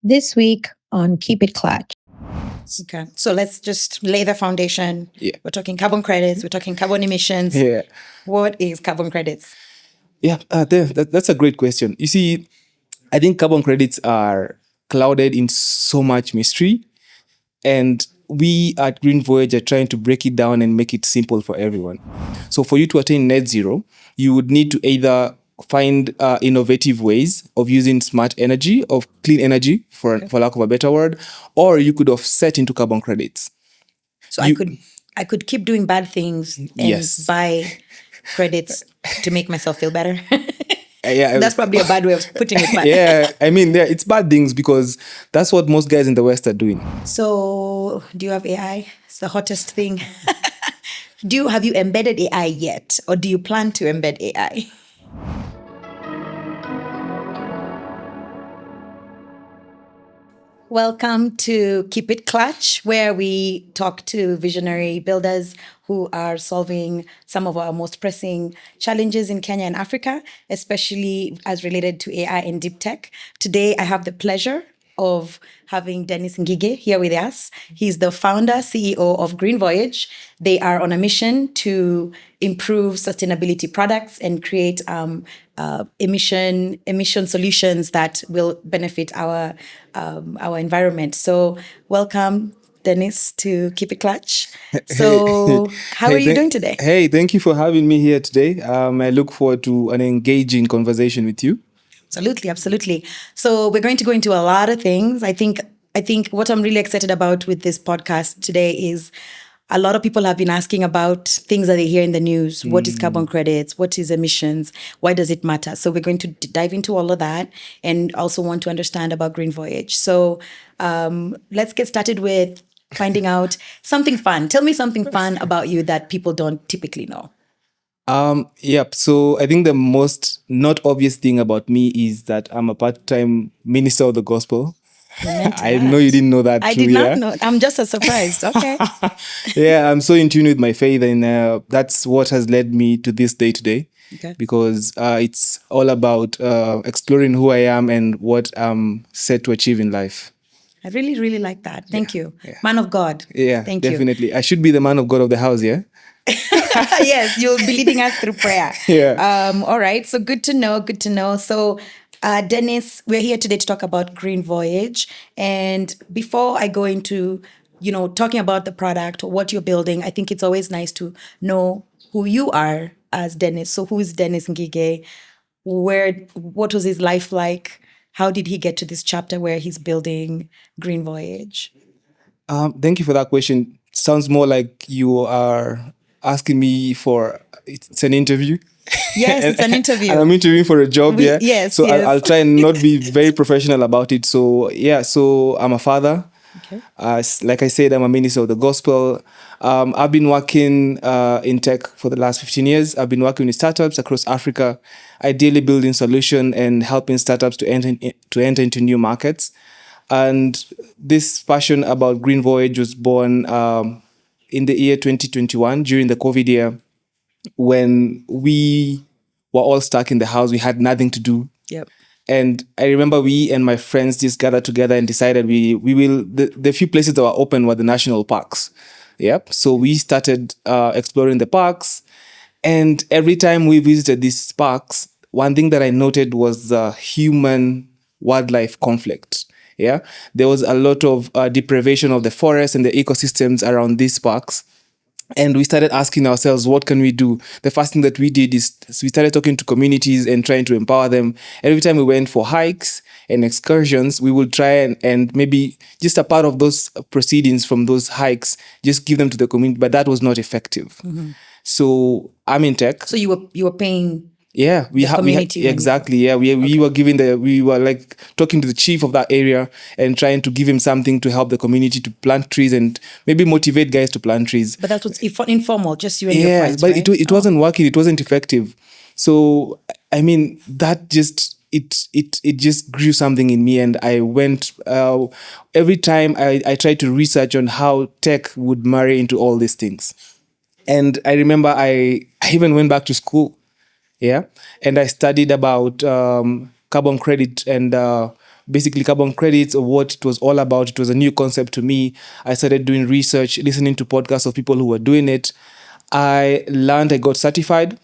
This week on Keep It Clutch. Okay, so let's just lay the foundation. Yeah. We're talking carbon credits, we're talking carbon emissions. Yeah. What is carbon credits? Yeah, that's a great question. You see, I think carbon credits are clouded in so much mystery. And we at Green Voyage are trying to break it down and make it simple for everyone. So for you to attain net zero, you would need to either find innovative ways of using smart energy, of clean energy, for lack of a better word, or you could offset into carbon credits. So I could keep doing bad things and Yes. buy credits to make myself feel better. Yeah, That's probably a bad way of putting it. But yeah, I mean, yeah, it's bad things because that's what most guys in the West are doing. So do you have AI? It's the hottest thing. Have you embedded AI yet? Or do you plan to embed AI? Welcome to Keep It Clutch, where we talk to visionary builders who are solving some of our most pressing challenges in Kenya and Africa, especially as related to AI and deep tech. Today, I have the pleasure of having Dennis Ngigi here with us. He's the founder, CEO of Green Voyage. They are on a mission to improve sustainability products and create emission solutions that will benefit our environment. So, welcome, Dennis, to Keep It Clutch. So, how are you doing today? Hey, thank you for having me here today. I look forward to an engaging conversation with you. Absolutely. So we're going to go into a lot of things. I think what I'm really excited about with this podcast today is a lot of people have been asking about things that they hear in the news. What is carbon credits? What is emissions? Why does it matter? So we're going to dive into all of that and also want to understand about Green Voyage. So let's get started with finding out something fun. Tell me something fun about you that people don't typically know. Yep. So I think the most not obvious thing about me is that I'm a part-time minister of the gospel. I know you didn't know that. I did not know. I'm just as surprised. Okay. Yeah, I'm so in tune with my faith, and that's what has led me to this day today. Okay. Because it's all about exploring who I am and what I'm set to achieve in life. I really, really like that. Thank you. Yeah. Man of God. Yeah, thank definitely. you. I should be the man of God of the house, yeah? Yes, you'll be leading us through prayer. Yeah. All right. So good to know. So Dennis, we're here today to talk about Green Voyage. And before I go into, talking about the product or what you're building, I think it's always nice to know who you are as Dennis. So who is Dennis Ngigi? What was his life like? How did he get to this chapter where he's building Green Voyage? Thank you for that question. Sounds more like you are asking me for it's an interview. Yes, it's an interview. And I'm interviewing for a job, yeah. Yes. So yes. I'll try and not be very professional about it. So yeah, so I'm a father. Okay. Like I said, I'm a minister of the gospel. I've been working in tech for the last 15 years. I've been working with startups across Africa, ideally building solutions and helping startups to enter into new markets. And this passion about Green Voyage was born in the year 2021 during the COVID year, when we were all stuck in the house. We had nothing to do. Yep. And I remember we and my friends just gathered together and decided we will, the few places that were open were the national parks. Yep. So we started exploring the parks. And every time we visited these parks, one thing that I noted was the human-wildlife conflict. Yeah. There was a lot of deprivation of the forest and the ecosystems around these parks. And we started asking ourselves, what can we do? The first thing that we did is we started talking to communities and trying to empower them. Every time we went for hikes and excursions, we would try and maybe just a part of those proceedings from those hikes, just give them to the community. But that was not effective. Mm-hmm. So I'm in tech. So you were paying. Yeah, we had exactly. Yeah, we were like talking to the chief of that area and trying to give him something to help the community to plant trees and maybe motivate guys to plant trees. But that was informal, just you and your friends. Yeah, but right? it wasn't working. It wasn't effective. So I mean, that just it just grew something in me, and I went every time I tried to research on how tech would marry into all these things, and I remember I even went back to school. Yeah. And I studied about carbon credit and basically carbon credits or what it was all about. It was a new concept to me. I started doing research, listening to podcasts of people who were doing it. I got certified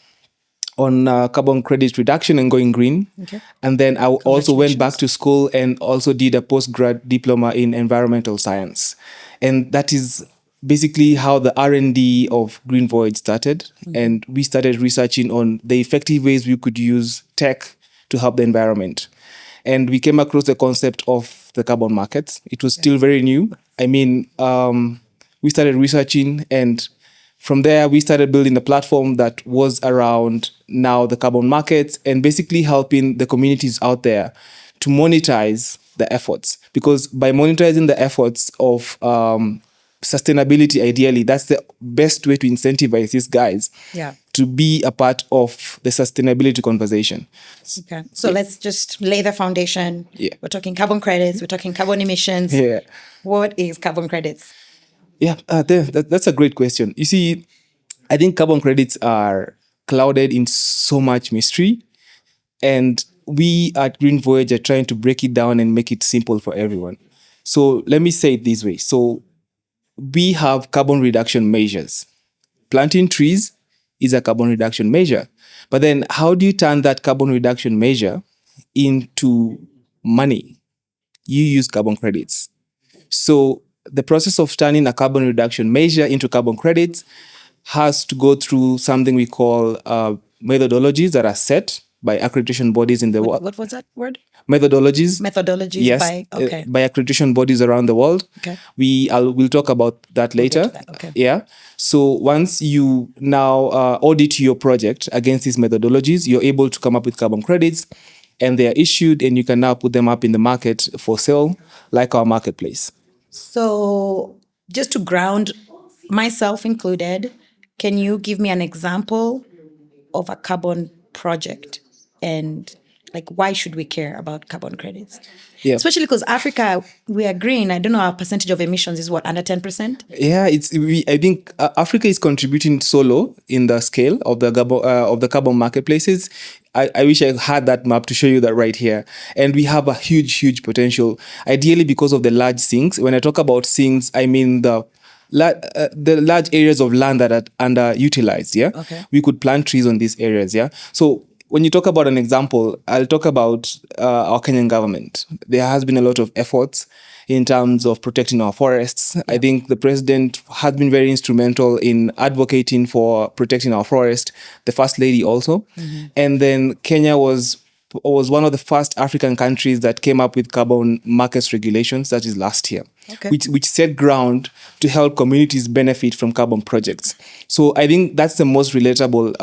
on carbon credit reduction and going green. Okay. And then I also went back Congratulations. to school and also did a postgrad diploma in environmental science. And that is basically how the R&D of Green Voyage started. And we started researching on the effective ways we could use tech to help the environment. And we came across the concept of the carbon markets. It was still very new. I mean, we started researching, and from there, we started building a platform that was around now the carbon markets and basically helping the communities out there to monetize the efforts. Because by monetizing the efforts of sustainability, ideally, that's the best way to incentivize these guys Yeah. to be a part of the sustainability conversation. Okay. So let's just lay the foundation. Yeah. We're talking carbon credits. We're talking carbon emissions. Yeah. What is carbon credits? Yeah, that's a great question. You see, I think carbon credits are clouded in so much mystery. And we at Green Voyage are trying to break it down and make it simple for everyone. So let me say it this way. So we have carbon reduction measures. Planting trees is a carbon reduction measure. But then how do you turn that carbon reduction measure into money? You use carbon credits. So the process of turning a carbon reduction measure into carbon credits has to go through something we call methodologies that are set by accreditation bodies in the world. What was that word? Methodologies. Methodologies Yes, by, okay. by accreditation bodies around the world. Okay. We'll talk about that later. to that, okay. Yeah. So once you now audit your project against these methodologies, you're able to come up with carbon credits, and they are issued, and you can now put them up in the market for sale, like our marketplace. So just to ground myself included, can you give me an example of a carbon project, and like why should we care about carbon credits? Yeah. Especially because Africa, we are green. I don't know, our percentage of emissions is what, under 10%? Yeah, I think Africa is contributing so low in the scale of the carbon marketplaces. I wish I had that map to show you that right here. And we have a huge potential. Ideally, because of the large sinks. When I talk about sinks, I mean the large areas of land that are underutilized. Yeah. Okay. We could plant trees on these areas. Yeah. So when you talk about an example, I'll talk about our Kenyan government. There has been a lot of efforts in terms of protecting our forests. Yeah. I think the president has been very instrumental in advocating for protecting our forest, the first lady also. Mm-hmm. And then Kenya was one of the first African countries that came up with carbon markets regulations, that is last year, okay, which set ground to help communities benefit from carbon projects. So I think that's the most relatable,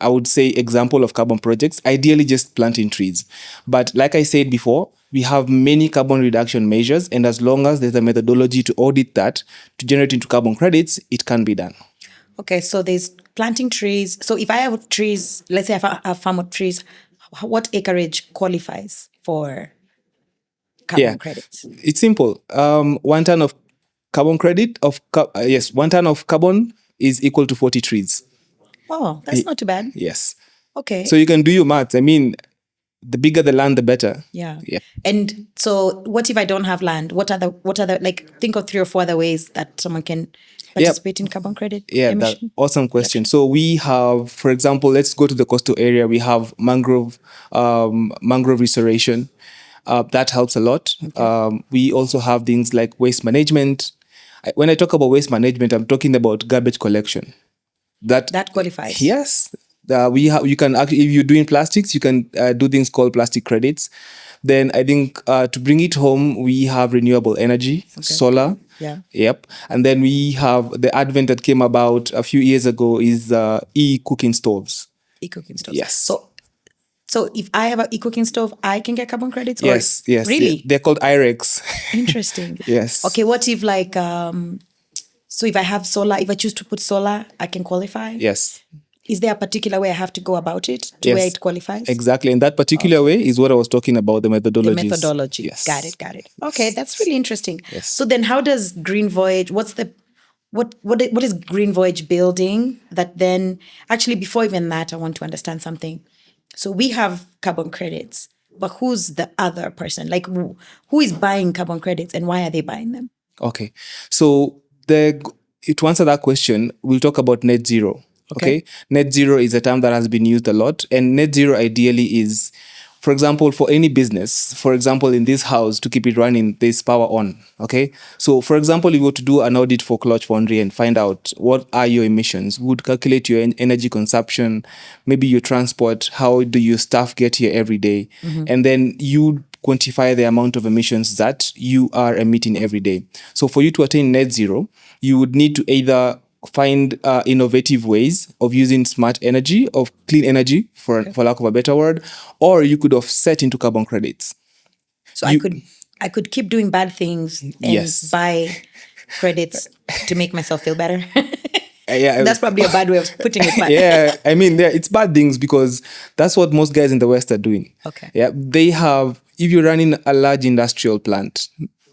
I would say, example of carbon projects, ideally just planting trees. But like I said before, we have many carbon reduction measures, and as long as there's a methodology to audit that, to generate into carbon credits, it can be done. Okay, so there's planting trees. So if I have trees, let's say I have a farm of trees, what acreage qualifies for carbon credits? It's simple. 1 ton of carbon credit, 1 ton of carbon is equal to 40 trees. Oh, that's not too bad. Yes. Okay. So you can do your maths. I mean, the bigger the land, the better. Yeah. And so what if I don't have land? What are the like, think of 3 or 4 other ways that someone can participate in carbon credit emission? Awesome question. So we have, for example, let's go to the coastal area. We have mangrove restoration. That helps a lot. Okay. We also have things like waste management. When I talk about waste management, I'm talking about garbage collection. That qualifies. Yes. You can actually, if you're doing plastics, you can do things called plastic credits. Then I think to bring it home, we have renewable energy, solar. Yeah. Yep. And then we have the advent that came about a few years ago is e-cooking stoves. E-cooking stoves. Yes. So if I have an e-cooking stove, I can get carbon credits? Yes. Really? Yeah. They're called IREX. Interesting. Yes. Okay, what if like, so if I have solar, if I choose to put solar, I can qualify? Yes. Is there a particular way I have to go about it to where it qualifies? Exactly. And that particular way is what I was talking about, the methodologies. The methodology. Yes. Got it. Okay, that's really interesting. Yes. So then how does Green Voyage, what is Green Voyage building that then, actually before even that, I want to understand something. So we have carbon credits. but who's the other person? Like who is buying carbon credits and why are they buying them? Okay. So to answer that question, we'll talk about net zero. Okay. Net zero is a term that has been used a lot. And net zero ideally is, for example, for any business, for example, in this house, to keep it running, there's power on. Okay. So, for example, you go to do an audit for Clutch Foundry and find out what are your emissions, would calculate your energy consumption, maybe your transport, how do your staff get here every day? And then you quantify the amount of emissions that you are emitting every day. So for you to attain net zero, you would need to either find innovative ways of using smart energy, of clean energy, for lack of a better word, or you could offset into carbon credits. So I could keep doing bad things and Yes. buy credits to make myself feel better. Yeah, That's probably a bad way of putting it. But yeah, I mean, it's bad things because that's what most guys in the West are doing. Okay. Yeah, they have, if you're running a large industrial plant,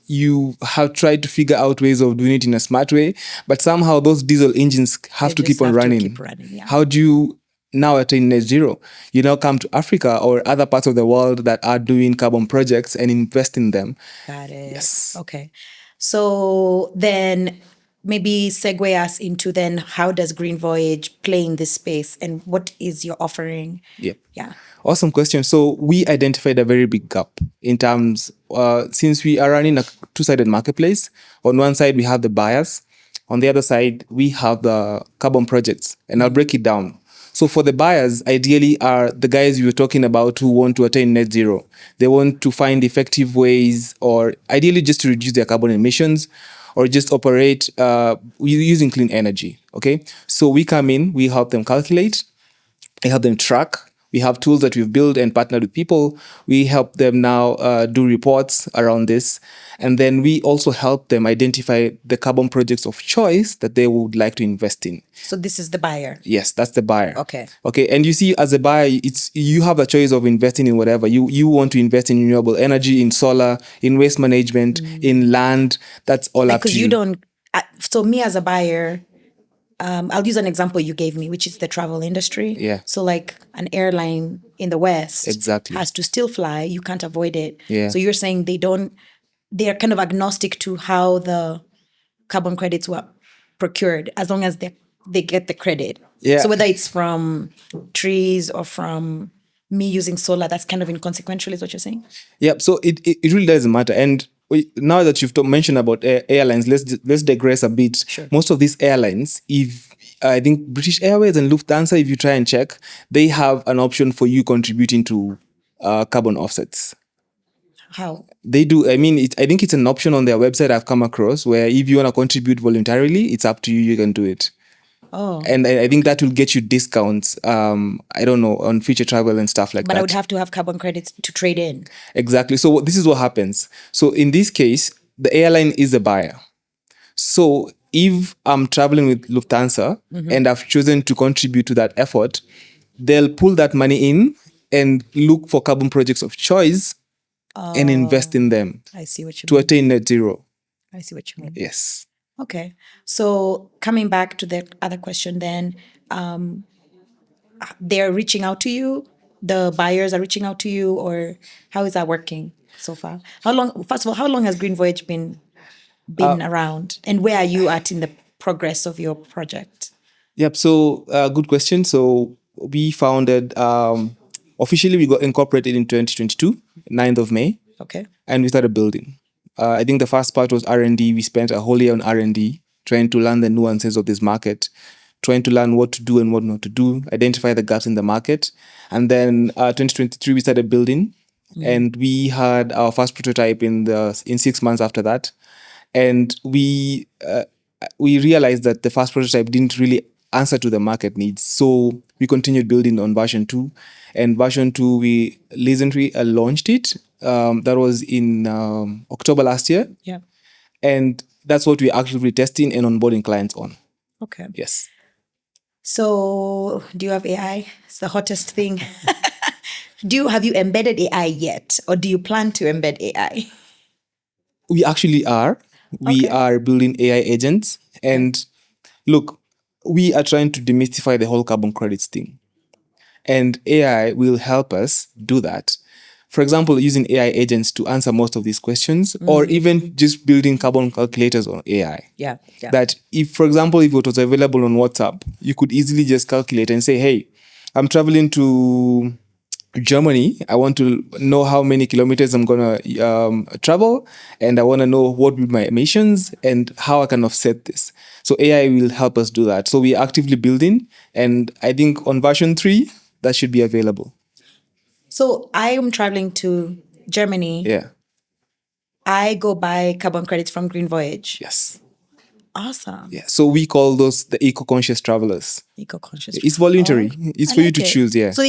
you have tried to figure out ways of doing it in a smart way, but somehow those diesel engines have to keep on running. Yeah. How do you now attain net zero? You now come to Africa or other parts of the world that are doing carbon projects and invest in them. Got it. Yes. Okay. So then maybe segue us into then how does Green Voyage play in this space and what is your offering? Yep. Yeah. Awesome question. So we identified a very big gap in terms, since we are running a two-sided marketplace. On one side, we have the buyers. On the other side, we have the carbon projects. And I'll break it down. So for the buyers, ideally are the guys you were talking about who want to attain net zero. They want to find effective ways, or ideally just to reduce their carbon emissions, or just operate using clean energy. Okay. So we come in, we help them calculate, we help them track. We have tools that we've built and partnered with people. We help them now do reports around this. And then we also help them identify the carbon projects of choice that they would like to invest in. So this is the buyer. Yes, that's the buyer. Okay. Okay. And you see, as a buyer, you have a choice of investing in whatever. You want to invest in renewable energy, in solar, in waste management, in land. That's all up to Because you. you don't, so me as a buyer, I'll use an example you gave me, which is the travel industry. Yeah. So like an airline in the West Exactly. has to still fly. You can't avoid it. Yeah. So you're saying they're kind of agnostic to how the carbon credits were procured as long as they get the credit. Yeah. So whether it's from trees or from me using solar, that's kind of inconsequential is what you're saying? Yep. So it really doesn't matter. And now that you've mentioned about airlines, let's digress a bit. Sure. Most of these airlines, if I think British Airways and Lufthansa, if you try and check, they have an option for you contributing to carbon offsets. How? They do. I mean, I think it's an option on their website I've come across where if you want to contribute voluntarily, it's up to you. You can do it. Oh. And I think that will get you discounts, I don't know, on future travel and stuff like that. But I would have to have carbon credits to trade in. Exactly. So this is what happens. So in this case, the airline is a buyer. So if I'm traveling with Lufthansa and I've chosen to contribute to that effort, they'll pull that money in and look for carbon projects of choice and invest in them I see what you to mean. attain net zero. I see what you mean. Yes. Okay. So coming back to the other question then, they're reaching out to you, the buyers are reaching out to you, or how is that working so far? First of all, how long has Green Voyage been around, and where are you at in the progress of your project? Yep. So good question. So we founded, officially we got incorporated in 2022, 9th of May. Okay. And we started building. I think the first part was R&D. We spent a whole year on R&D, trying to learn the nuances of this market, trying to learn what to do and what not to do, identify the gaps in the market. And then 2023, we started building. And we had our first prototype in 6 months after that. And we realized that the first prototype didn't really answer to the market needs. So we continued building on version 2. And version 2, we recently launched it. That was in October last year. Yeah. And that's what we're actively testing and onboarding clients on. Okay. Yes. So do you have AI? It's the hottest thing. Have you embedded AI yet? Or do you plan to embed AI? We actually are. We are building AI agents. And look, we are trying to demystify the whole carbon credits thing. And AI will help us do that. For example, using AI agents to answer most of these questions, or even just building carbon calculators on AI. Yeah. Yeah. That if, for example, if it was available on WhatsApp, you could easily just calculate and say, hey, I'm traveling to Germany. I want to know how many kilometers I'm going to travel, and I want to know what will be my emissions and how I can offset this. So AI will help us do that. So we're actively building, and I think on version 3, that should be available. So I am traveling to Germany. Yeah. I go buy carbon credits from Green Voyage. Yes. Awesome. Yeah. So we call those the eco-conscious travelers. Eco-conscious. It's voluntary. Oh, It's I for you like to it. choose. Yeah. So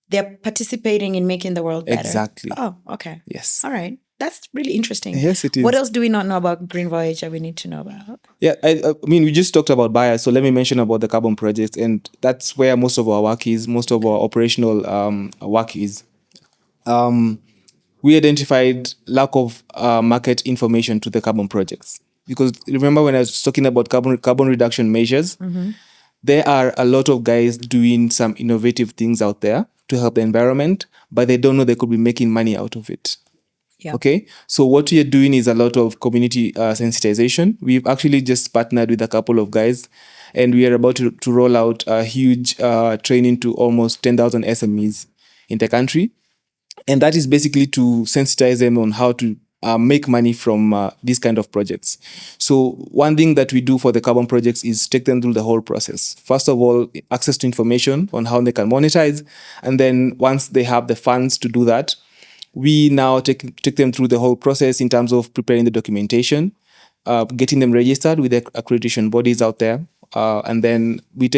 they're participating in making the world better. Exactly. Oh, okay. Yes. All right. That's really interesting. Yes, it is. What else do we not know about Green Voyage that we need to know about? Yeah, I mean, we just talked about buyers, so let me mention about the carbon project, and that's where most of our work is, most of our operational work is. We identified lack of market information to the carbon projects, because remember when I was talking about carbon reduction measures, there are a lot of guys doing some innovative things out there to help the environment, but they don't know they could be making money out of it. Yeah. Okay, so what we are doing is a lot of community sensitization. We've actually just partnered with a couple of guys, and we are about to roll out a huge training to almost 10,000 SMEs in the country. And that is basically to sensitize them on how to make money from these kind of projects. So one thing that we do for the carbon projects is take them through the whole process. First of all, access to information on how they can monetize. And then once they have the funds to do that, we now take them through the whole process in terms of preparing the documentation, getting them registered with the accreditation bodies out there. And then we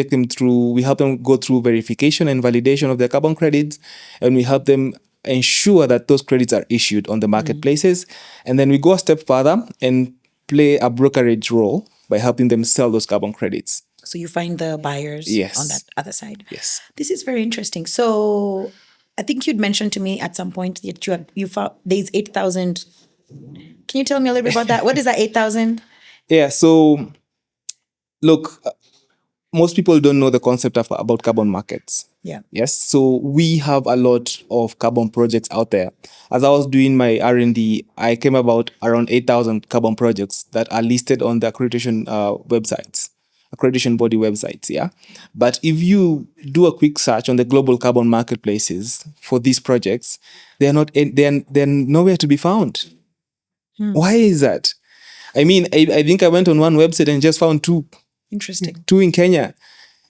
help them go through verification and validation of their carbon credits, and we help them ensure that those credits are issued on the marketplaces. And then we go a step further and play a brokerage role by helping them sell those carbon credits. So you find the buyers Yes. on that other side. Yes. This is very interesting. So I think you'd mentioned to me at some point that you found there's 8,000. Can you tell me a little bit about that? What is that 8,000? Yeah. So look, most people don't know the concept about carbon markets. Yeah. Yes. So we have a lot of carbon projects out there. As I was doing my R&D, I came about around 8,000 carbon projects that are listed on the accreditation websites, accreditation body websites. Yeah. But if you do a quick search on the global carbon marketplaces for these projects, they're nowhere to be found. Why is that? I mean, I think I went on one website and just found two in Kenya,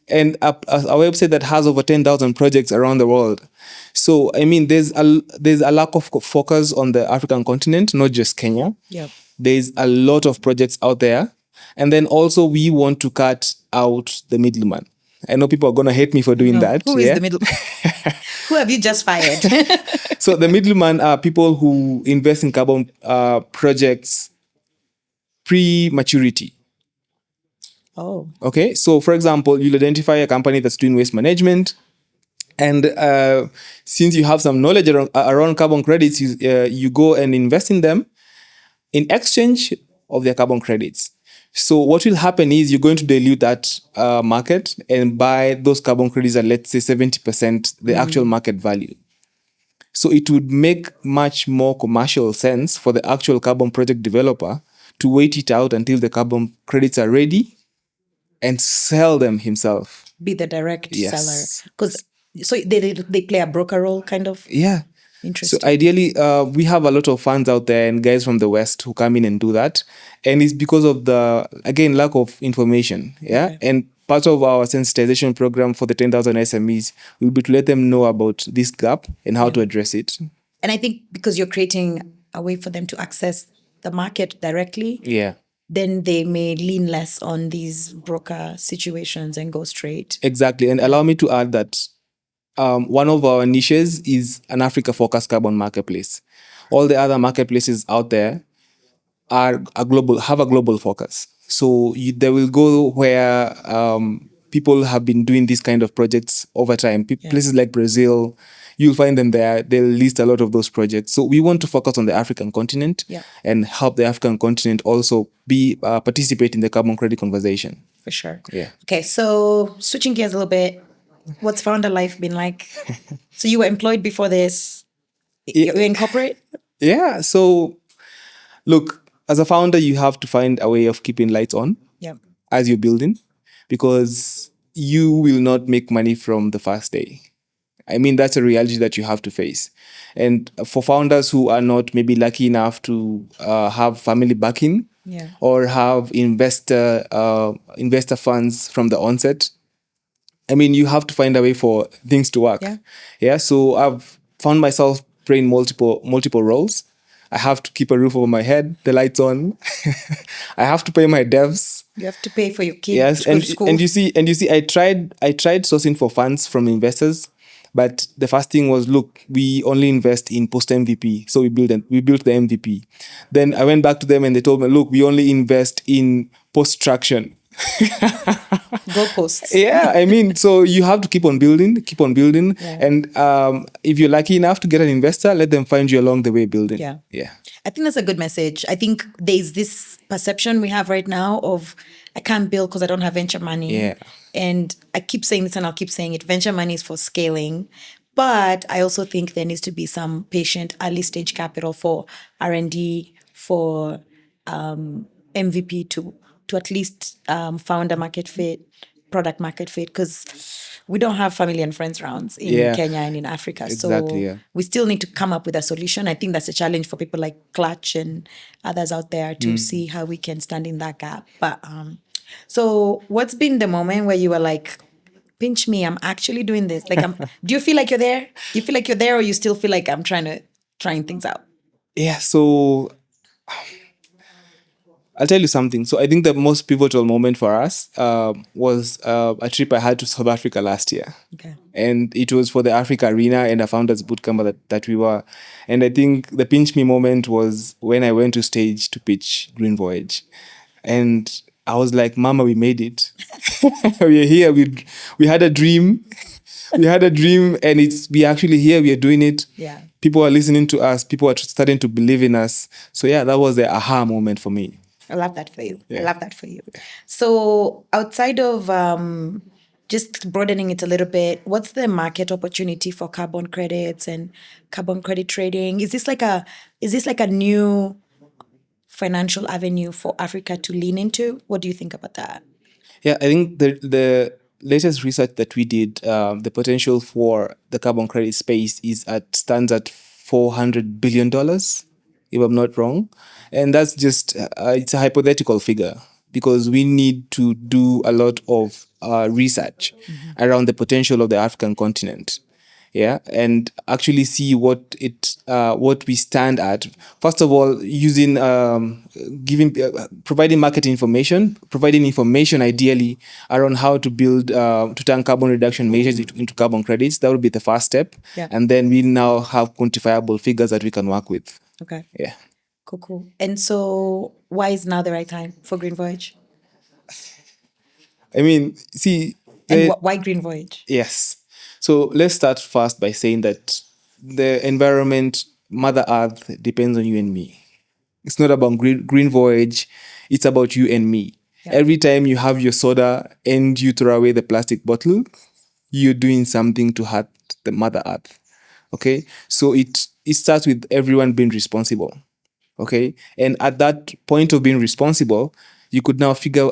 and a website that has over 10,000 projects around the world. So, I mean, there's a lack of focus on the African continent, not just Kenya. Yep. There's a lot of projects out there. And then also we want to cut out the middleman. I know people are going to hate me for doing that. Who is the middleman? Who have you just fired? So the middleman are people who invest in carbon projects pre-maturity. Oh. Okay. So, for example, you'll identify a company that's doing waste management. And since you have some knowledge around carbon credits, you go and invest in them in exchange of their carbon credits. So what will happen is you're going to dilute that market and buy those carbon credits at, let's say, 70% the actual market value. So it would make much more commercial sense for the actual carbon project developer to wait it out until the carbon credits are ready and sell them himself. Be the direct Yes. seller. Because so they play a broker role, kind of. Yeah. Interesting. So ideally, we have a lot of funds out there and guys from the West who come in and do that. And it's because of the, again, lack of information. Yeah. Okay. And part of our sensitization program for the 10,000 SMEs will be to let them know about this gap and how to address it. And I think because you're creating a way for them to access the market directly, Yeah. then they may lean less on these broker situations and go straight. Exactly. And allow me to add that one of our niches is an Africa-focused carbon marketplace. All the other marketplaces out there have a global focus. So they will go where people have been doing these kind of projects over time. Places like Brazil, you'll find them there. They'll list a lot of those projects. So we want to focus on the African continent and help the African continent also participate in the carbon credit conversation. For sure. Yeah. Okay, so switching gears a little bit, what's founder life been like? So you were employed before this. You're in corporate? Yeah. So look, as a founder, you have to find a way of keeping lights on Yeah. as you're building, because you will not make money from the first day. I mean, that's a reality that you have to face. And for founders who are not maybe lucky enough to have family backing, Yeah. or have investor funds from the onset, I mean, you have to find a way for things to work. Yeah. Yeah. So I've found myself playing multiple roles. I have to keep a roof over my head, the lights on. I have to pay my devs. You have to pay for your kid Yes, to go to school. and you see, I tried sourcing for funds from investors, but the first thing was, look, we only invest in post MVP, so we built the MVP. Then I went back to them and they told me, look, we only invest in post traction. Goalposts. Yeah, I mean, so you have to keep on building, Yeah. and if you're lucky enough to get an investor, let them find you along the way building. Yeah. Yeah. I think that's a good message. I think there's this perception we have right now of I can't build because I don't have venture money. Yeah. And I keep saying this and I'll keep saying it. Venture money is for scaling. But I also think there needs to be some patient early stage capital for R&D, for MVP to at least found a market fit, product market fit, because we don't have family and friends rounds in Yeah. Kenya and in Africa. Exactly, So yeah. we still need to come up with a solution. I think that's a challenge for people like Clutch and others out there to see how we can stand in that gap. But so what's been the moment where you were like, pinch me, I'm actually doing this? Like, do you feel like you're there? Do you feel like you're there, or you still feel like I'm trying things out? Yeah. So I'll tell you something. So I think the most pivotal moment for us was a trip I had to South Africa last year. Okay. And it was for the Africa Arena and a founders bootcamp that we were. And I think the pinch me moment was when I went to stage to pitch Green Voyage. And I was like, Mama, we made it. We're here. We had a dream. We had a dream, and we actually here. We are doing it. Yeah. People are listening to us. People are starting to believe in us. So yeah, that was the aha moment for me. I love that for you. I Yeah. love that for you. So outside of just broadening it a little bit, what's the market opportunity for carbon credits and carbon credit trading? Is this like a new financial avenue for Africa to lean into? What do you think about that? Yeah, I think the latest research that we did, the potential for the carbon credit space stands at $400 billion, if I'm not wrong, and that's just it's a hypothetical figure, because we need to do a lot of research around the potential of the African continent. Yeah, and actually see what we stand at. First of all, using providing market information, providing information ideally around how to build to turn carbon reduction measures into carbon credits. That would be the first step. Yeah. And then we now have quantifiable figures that we can work with. Okay. Yeah. Cool. And so why is now the right time for Green Voyage? I mean, see, And why Green Voyage? yes. So let's start first by saying that the environment, Mother Earth, depends on you and me. It's not about Green Voyage. It's about you and me. Yeah. Every time you have your soda and you throw away the plastic bottle, you're doing something to hurt the Mother Earth. Okay? So it starts with everyone being responsible. Okay? And at that point of being responsible, you could now figure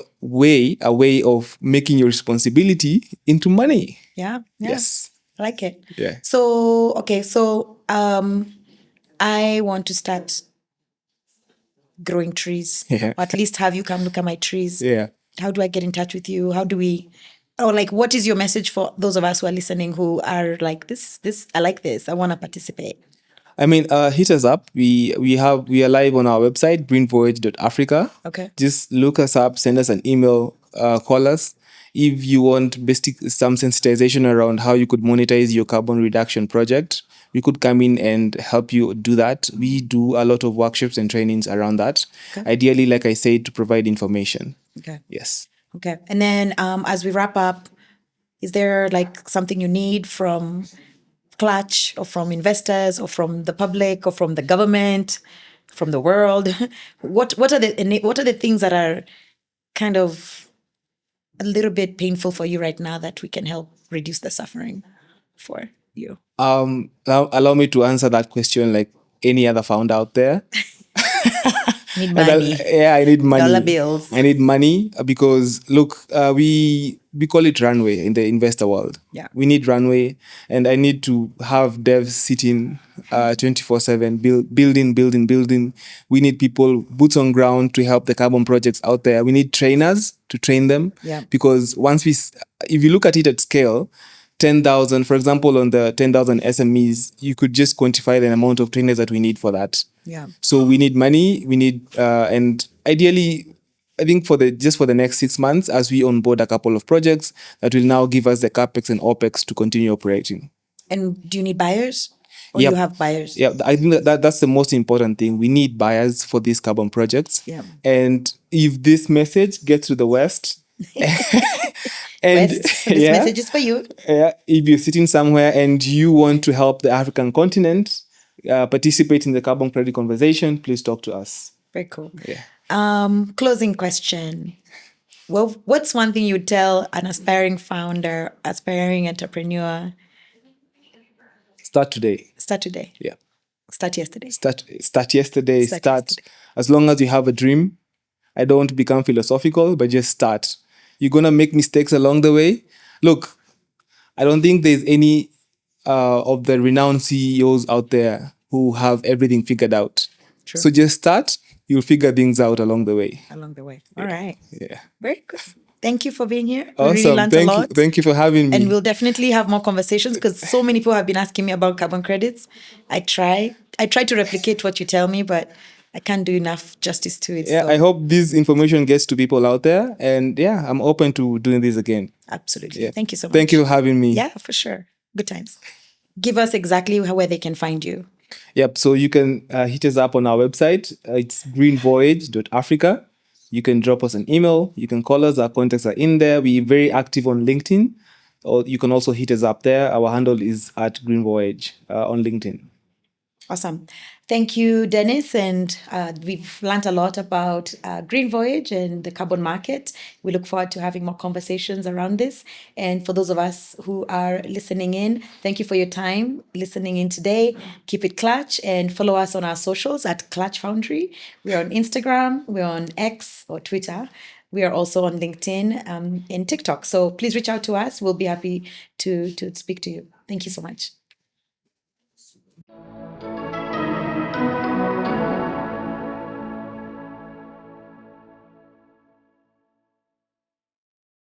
a way of making your responsibility into money. Yeah. Yes. I like it. Yeah. So okay, so I want to start growing trees. Yeah. Or at least have you come look at my trees. Yeah. How do I get in touch with you? How do we, or like, what is your message for those of us who are listening who are like, this, I like this, I want to participate? I mean, hit us up. We are live on our website, greenvoyage.africa. Okay. Just look us up, send us an email, call us. If you want some sensitization around how you could monetize your carbon reduction project, we could come in and help you do that. We do a lot of workshops and trainings around that. Okay. Ideally, like I said, to provide information. Okay. Yes. Okay. And then as we wrap up, is there like something you need from Clutch or from investors or from the public or from the government, from the world? What are the things that are kind of a little bit painful for you right now that we can help reduce the suffering for? you? Allow me to answer that question like any other founder out there. Need And money. I need money. Dollar bills. I need money because look, we call it runway in the investor world. Yeah. We need runway, and I need to have devs sitting 24/7, building. We need people boots on ground to help the carbon projects out there. We need trainers to train them. Yeah. Because if you look at it at scale, 10,000, for example, on the 10,000 SMEs, you could just quantify the amount of trainers that we need for that. Yeah. So we need money. We need, and ideally, I think for the next 6 months, as we onboard a couple of projects that will now give us the capex and opex to continue operating. And do you need buyers? Or Yep. you have buyers? Yeah, I think that's the most important thing. We need buyers for these carbon projects. Yeah. And if this message gets to the West, and West, this message is for you. if you're sitting somewhere and you want to help the African continent participate in the carbon credit conversation, please talk to us. Very cool. Yeah. Closing question. Well, what's one thing you would tell an aspiring founder, aspiring entrepreneur? Start today. Start today. Yeah. Start yesterday. Start yesterday. Start Start yesterday. as long as you have a dream. I don't want to become philosophical, but just start. You're gonna make mistakes along the way. Look, I don't think there's any of the renowned CEOs out there who have everything figured out. True. So just start. You'll figure things out along the way. Along the way. All right. Yeah. Very good. Thank you for being here. We Awesome. really learned a lot. Thank you for having me. And we'll definitely have more conversations because so many people have been asking me about carbon credits. I try to replicate what you tell me, but I can't do enough justice to it. Yeah, so. I hope this information gets to people out there. And yeah, I'm open to doing this again. Absolutely. Yeah. Thank you so much. Thank you for having me. Yeah, for sure. Good times. Give us exactly where they can find you. Yep. So you can hit us up on our website. It's greenvoyage.africa. You can drop us an email. You can call us. Our contacts are in there. We're very active on LinkedIn. Or you can also hit us up there. Our handle is at Green Voyage on LinkedIn. Awesome. Thank you, Dennis. And we've learned a lot about Green Voyage and the carbon market. We look forward to having more conversations around this. And for those of us who are listening in, thank you for your time listening in today. Keep it clutch and follow us on our socials at Clutch Foundry. We're on Instagram, we're on X or Twitter. We are also on LinkedIn and TikTok. So please reach out to us. We'll be happy to speak to you. Thank you so much.